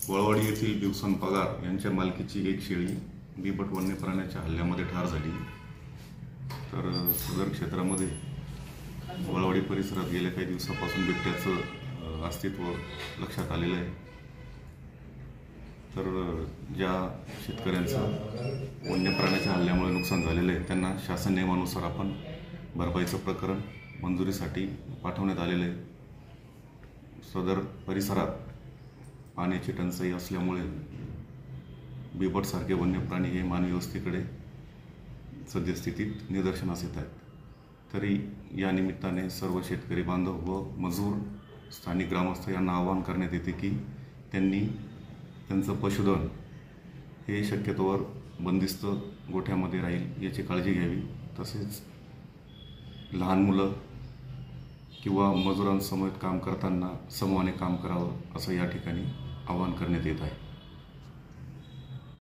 वळवाडी येथील बिवसन पगार यांच्या मालकीची एक शेळी बिबट वन्य प्राण्याच्या हल्ल्यामध्ये ठार झाली। तर सदर क्षेत्रामध्ये वळवाडी परिसरात गेल्या काही दिवसापासून बिबट्याचं अस्तित्व लक्षात आलेलं आहे। तर ज्या शेतकऱ्यांचं वन्य प्राण्याच्या हल्ल्यामुळे नुकसान झालेलं आहे त्यांना शासन नियमानुसार आपण भरपाईचं प्रकरण मंजुरीसाठी पाठवण्यात आलेलं आहे। सदर परिसरात पाण्याची टंचाई असल्यामुळे बिबटसारखे वन्य प्राणी हे मानवी वस्तीकडे सद्यस्थितीत निदर्शनास येत आहेत। तरी या निमित्ताने सर्व शेतकरी बांधव व मजूर स्थानिक ग्रामस्थ यांना आवाहन करण्यात येते की त्यांनी त्यांचं पशुधन हे शक्यतोवर बंदिस्त गोठ्यामध्ये राहील याची काळजी घ्यावी। तसेच लहान मुलं किंवा मजुरांसमवेत काम करताना समूहाने काम करावं असं या ठिकाणी आवाहन करण्यात येत आहे।